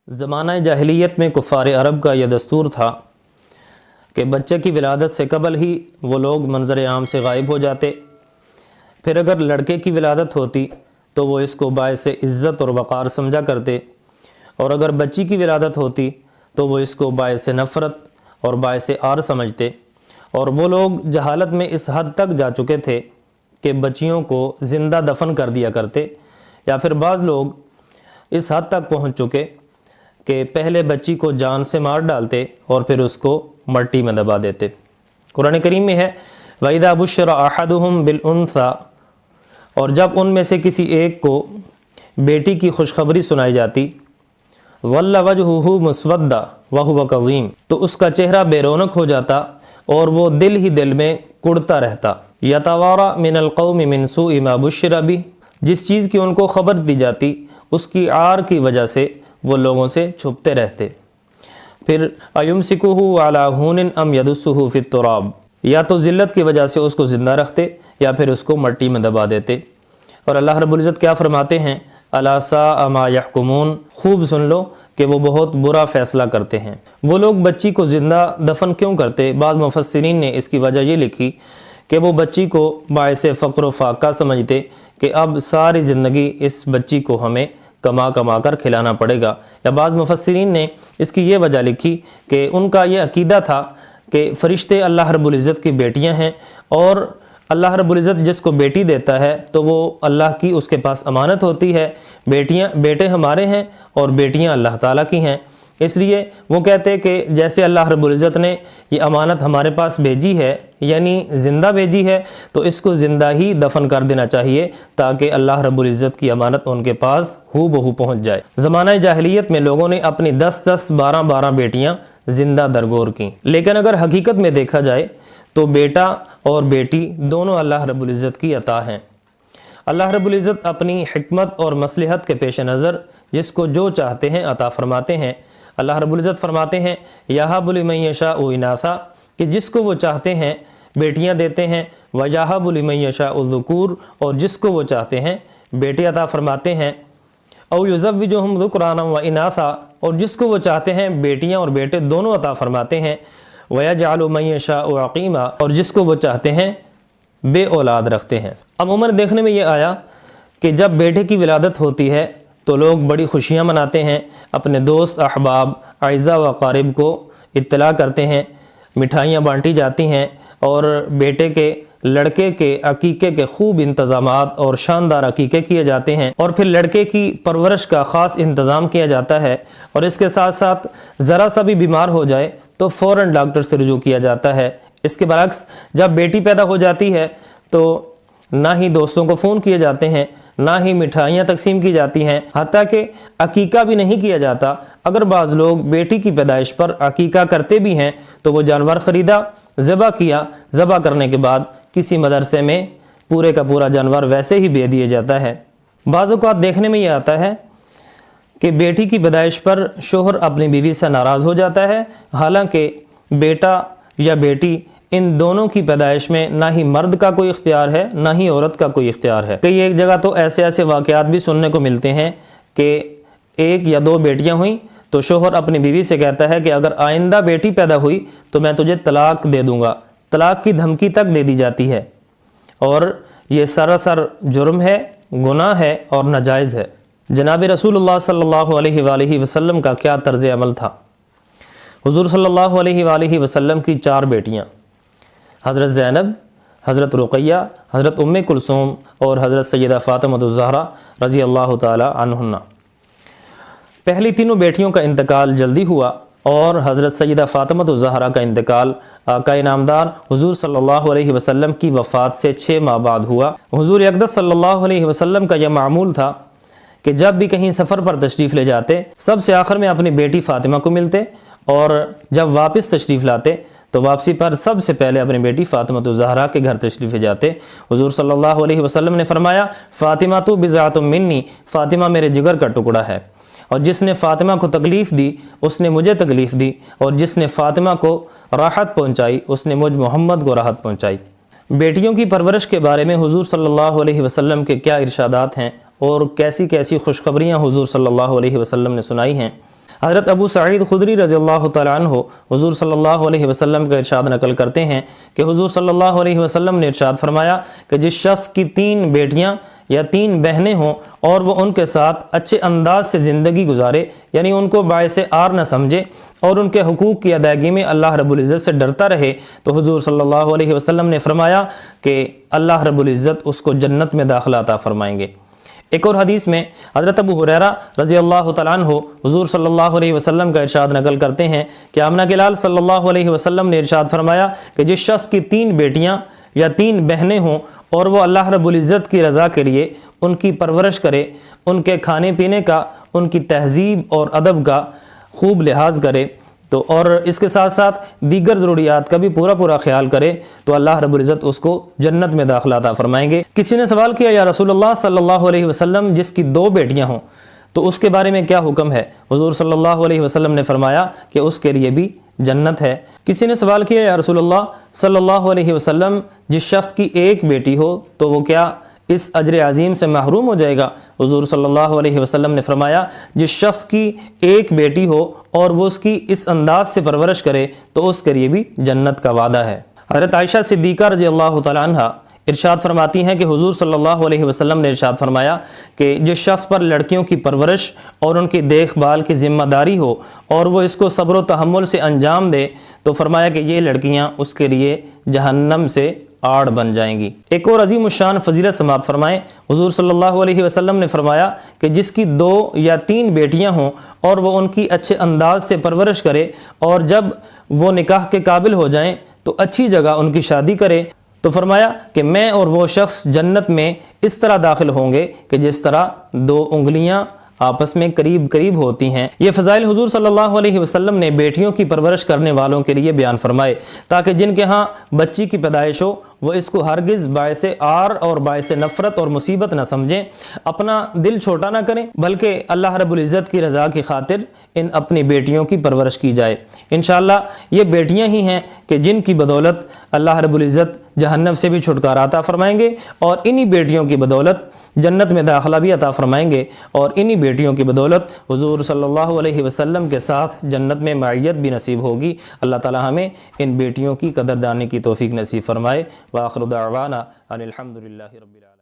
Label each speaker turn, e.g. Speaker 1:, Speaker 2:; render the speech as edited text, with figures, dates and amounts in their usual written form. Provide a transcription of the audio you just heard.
Speaker 1: زمانہ جاہلیت میں کفار عرب کا یہ دستور تھا کہ بچے کی ولادت سے قبل ہی وہ لوگ منظر عام سے غائب ہو جاتے۔ پھر اگر لڑکے کی ولادت ہوتی تو وہ اس کو باعث عزت اور وقار سمجھا کرتے، اور اگر بچی کی ولادت ہوتی تو وہ اس کو باعث نفرت اور باعث عار سمجھتے۔ اور وہ لوگ جہالت میں اس حد تک جا چکے تھے کہ بچیوں کو زندہ دفن کر دیا کرتے، یا پھر بعض لوگ اس حد تک پہنچ چکے کہ پہلے بچی کو جان سے مار ڈالتے اور پھر اس کو مٹی میں دبا دیتے۔ قرآن کریم میں ہے وَإِذَا بُشِّرَ أَحَدُهُمْ بِالْأُنثَىٰ، اور جب ان میں سے کسی ایک کو بیٹی کی خوشخبری سنائی جاتی، ظَلَّ وَجْهُهُ مُسْوَدًّا وَهُوَ كَظِيمٌ، تو اس کا چہرہ بے رونق ہو جاتا اور وہ دل ہی دل میں کڑتا رہتا۔ يَتَوَارَى مِنَ الْقَوْمِ مِنْ سُوءِ مَا بُشِّرَ بِهِ، جس چیز کی ان کو خبر دی جاتی اس کی عار کی وجہ سے وہ لوگوں سے چھپتے رہتے۔ پھر أَيُمْسِكُهُ عَلَىٰ هُونٍ أَمْ يَدُسُّهُ فِي التُّرَابِ، یا تو ذلت کی وجہ سے اس کو زندہ رکھتے یا پھر اس کو مٹی میں دبا دیتے۔ اور اللہ رب العزت کیا فرماتے ہیں؟ أَلَا سَاءَ مَا يَحْكُمُونَ، خوب سن لو کہ وہ بہت برا فیصلہ کرتے ہیں۔ وہ لوگ بچی کو زندہ دفن کیوں کرتے؟ بعض مفسرین نے اس کی وجہ یہ لکھی کہ وہ بچی کو باعث فقر و فاقہ سمجھتے کہ اب ساری زندگی اس بچی کو ہمیں کما کما کر کھلانا پڑے گا۔ یا بعض مفسرین نے اس کی یہ وجہ لکھی کہ ان کا یہ عقیدہ تھا کہ فرشتے اللہ رب العزت کی بیٹیاں ہیں، اور اللہ رب العزت جس کو بیٹی دیتا ہے تو وہ اللہ کی اس کے پاس امانت ہوتی ہے۔ بیٹے ہمارے ہیں اور بیٹیاں اللہ تعالیٰ کی ہیں، اس لیے وہ کہتے کہ جیسے اللہ رب العزت نے یہ امانت ہمارے پاس بھیجی ہے، یعنی زندہ بھیجی ہے، تو اس کو زندہ ہی دفن کر دینا چاہیے تاکہ اللہ رب العزت کی امانت ان کے پاس ہو بہو پہنچ جائے۔ زمانہ جاہلیت میں لوگوں نے اپنی 10 12 بیٹیاں زندہ درگور کیں، لیکن اگر حقیقت میں دیکھا جائے تو بیٹا اور بیٹی دونوں اللہ رب العزت کی عطا ہیں۔ اللہ رب العزت اپنی حکمت اور مصلحت کے پیش نظر جس کو جو چاہتے ہیں عطا فرماتے ہیں۔ اللہ رب العزت فرماتے ہیں یَهَبُ لِمَن يَشَاءُ إِنَاثًا، کہ جس کو وہ چاہتے ہیں بیٹیاں دیتے ہیں، وَيَهَبُ لِمَن يَشَاءُ الذُّكُورَ، اور جس کو وہ چاہتے ہیں بیٹے عطا فرماتے ہیں، أَوْ يُزَوِّجُهُمْ ذُكْرَانًا وَإِنَاثًا، اور جس کو وہ چاہتے ہیں بیٹیاں اور بیٹے دونوں عطا فرماتے ہیں، وَيَجْعَلُ مَن يَشَاءُ عَقِيمًا، اور جس کو وہ چاہتے ہیں بے اولاد رکھتے ہیں۔ عموماً دیکھنے میں یہ آیا کہ جب بیٹے کی ولادت ہوتی ہے تو لوگ بڑی خوشیاں مناتے ہیں، اپنے دوست احباب اعزاء و اقارب کو اطلاع کرتے ہیں، مٹھائیاں بانٹی جاتی ہیں، اور بیٹے کے لڑکے کے عقیقے کے خوب انتظامات اور شاندار عقیقے کیے جاتے ہیں، اور پھر لڑکے کی پرورش کا خاص انتظام کیا جاتا ہے، اور اس کے ساتھ ساتھ ذرا سا بھی بیمار ہو جائے تو فوراً ڈاکٹر سے رجوع کیا جاتا ہے۔ اس کے برعکس جب بیٹی پیدا ہو جاتی ہے تو نہ ہی دوستوں کو فون کیے جاتے ہیں، نہ ہی مٹھائیاں تقسیم کی جاتی ہیں، حتیٰ کہ عقیقہ بھی نہیں کیا جاتا۔ اگر بعض لوگ بیٹی کی پیدائش پر عقیقہ کرتے بھی ہیں تو وہ جانور خریدا، ذبح کیا، ذبح کرنے کے بعد کسی مدرسے میں پورے کا پورا جانور ویسے ہی دے دیا جاتا ہے۔ بعض اوقات دیکھنے میں یہ آتا ہے کہ بیٹی کی پیدائش پر شوہر اپنی بیوی سے ناراض ہو جاتا ہے، حالانکہ بیٹا یا بیٹی ان دونوں کی پیدائش میں نہ ہی مرد کا کوئی اختیار ہے نہ ہی عورت کا کوئی اختیار ہے۔ کئی ایک جگہ تو ایسے واقعات بھی سننے کو ملتے ہیں کہ 1 یا 2 بیٹیاں ہوئیں تو شوہر اپنی بیوی سے کہتا ہے کہ اگر آئندہ بیٹی پیدا ہوئی تو میں تجھے طلاق دے دوں گا، طلاق کی دھمکی تک دے دی جاتی ہے، اور یہ سراسر جرم ہے، گناہ ہے اور ناجائز ہے۔ جناب رسول اللہ صلی اللہ علیہ وآلہ وسلم کا کیا طرز عمل تھا؟ حضور صلی اللہ علیہ وآلہ وسلم کی 4 بیٹیاں، حضرت زینب، حضرت رقیہ، حضرت ام کلثوم اور حضرت سیدہ فاطمہ الزہرا رضی اللہ تعالی عنہن۔ پہلی تینوں بیٹیوں کا انتقال جلدی ہوا، اور حضرت سیدہ فاطمہ الزہرا کا انتقال آقا انعامدار حضور صلی اللہ علیہ وسلم کی وفات سے 6 ماہ بعد ہوا۔ حضور اقدس صلی اللہ علیہ وسلم کا یہ معمول تھا کہ جب بھی کہیں سفر پر تشریف لے جاتے سب سے آخر میں اپنی بیٹی فاطمہ کو ملتے، اور جب واپس تشریف لاتے تو واپسی پر سب سے پہلے اپنی بیٹی فاطمہ الزہرا کے گھر تشریف لے جاتے۔ حضور صلی اللہ علیہ وسلم نے فرمایا فاطمہ تو بضعۃ منی، فاطمہ میرے جگر کا ٹکڑا ہے، اور جس نے فاطمہ کو تکلیف دی اس نے مجھے تکلیف دی، اور جس نے فاطمہ کو راحت پہنچائی اس نے مجھ محمد کو راحت پہنچائی۔ بیٹیوں کی پرورش کے بارے میں حضور صلی اللہ علیہ وسلم کے کیا ارشادات ہیں اور کیسی کیسی خوشخبریاں حضور صلی اللہ علیہ وسلم نے سنائی ہیں۔ حضرت ابو سعید خدری رضی اللہ تعالیٰ عنہ حضور صلی اللہ علیہ وسلم کا ارشاد نقل کرتے ہیں کہ حضور صلی اللہ علیہ وسلم نے ارشاد فرمایا کہ جس شخص کی 3 بیٹیاں یا 3 بہنیں ہوں اور وہ ان کے ساتھ اچھے انداز سے زندگی گزارے، یعنی ان کو باعث عار نہ سمجھے اور ان کے حقوق کی ادائیگی میں اللہ رب العزت سے ڈرتا رہے، تو حضور صلی اللہ علیہ وسلم نے فرمایا کہ اللہ رب العزت اس کو جنت میں داخلہ عطا فرمائیں گے۔ ایک اور حدیث میں حضرت ابو ہریرہ رضی اللہ تعالیٰ عنہ حضور صلی اللہ علیہ وسلم کا ارشاد نقل کرتے ہیں کہ آمنہ کے لال صلی اللہ علیہ وسلم نے ارشاد فرمایا کہ جس شخص کی 3 بیٹیاں یا 3 بہنیں ہوں اور وہ اللہ رب العزت کی رضا کے لیے ان کی پرورش کرے، ان کے کھانے پینے کا، ان کی تہذیب اور ادب کا خوب لحاظ کرے تو اور اس کے ساتھ ساتھ دیگر ضروریات کا بھی پورا خیال کرے، تو اللہ رب العزت اس کو جنت میں داخلہ عطا فرمائیں گے۔ کسی نے سوال کیا یا رسول اللہ صلی اللہ علیہ وسلم جس کی 2 بیٹیاں ہوں تو اس کے بارے میں کیا حکم ہے؟ حضور صلی اللہ علیہ وسلم نے فرمایا کہ اس کے لیے بھی جنت ہے۔ کسی نے سوال کیا یا رسول اللہ صلی اللہ علیہ وسلم جس شخص کی 1 بیٹی ہو تو وہ کیا اس اجر عظیم سے محروم ہو جائے گا؟ حضور صلی اللہ علیہ وسلم نے فرمایا جس شخص کی 1 بیٹی ہو اور وہ اس کی اس انداز سے پرورش کرے تو اس کے لیے بھی جنت کا وعدہ ہے۔ حضرت عائشہ صدیقہ رضی اللہ تعالیٰ عنہ ارشاد فرماتی ہیں کہ حضور صلی اللہ علیہ وسلم نے ارشاد فرمایا کہ جس شخص پر لڑکیوں کی پرورش اور ان کی دیکھ بھال کی ذمہ داری ہو اور وہ اس کو صبر و تحمل سے انجام دے تو فرمایا کہ یہ لڑکیاں اس کے لیے جہنم سے آڑ بن جائیں گی۔ ایک اور عظیم الشان فضیلت سماعت فرمائیں، حضور صلی اللہ علیہ وسلم نے فرمایا کہ جس کی 2 یا 3 بیٹیاں ہوں اور وہ ان کی اچھے انداز سے پرورش کرے اور جب وہ نکاح کے قابل ہو جائیں تو اچھی جگہ ان کی شادی کرے، تو فرمایا کہ میں اور وہ شخص جنت میں اس طرح داخل ہوں گے کہ جس طرح 2 انگلیاں آپس میں قریب ہوتی ہیں۔ یہ فضائل حضور صلی اللہ علیہ وسلم نے بیٹیوں کی پرورش کرنے والوں کے لیے بیان فرمائے تاکہ جن کے ہاں بچی کی پیدائش ہو وہ اس کو ہرگز باعث عار اور باعث نفرت اور مصیبت نہ سمجھیں، اپنا دل چھوٹا نہ کریں، بلکہ اللہ رب العزت کی رضا کی خاطر ان اپنی بیٹیوں کی پرورش کی جائے۔ انشاءاللہ یہ بیٹیاں ہی ہیں کہ جن کی بدولت اللہ رب العزت جہنم سے بھی چھٹکارا عطا فرمائیں گے اور انہی بیٹیوں کی بدولت جنت میں داخلہ بھی عطا فرمائیں گے اور انہی بیٹیوں کی بدولت حضور صلی اللہ علیہ وسلم کے ساتھ جنت میں معیت بھی نصیب ہوگی۔ اللہ تعالی ہمیں ان بیٹیوں کی قدردانی کی توفیق نصیب فرمائے۔ وآخر دعوانا ان الحمد للہ رب العالمین۔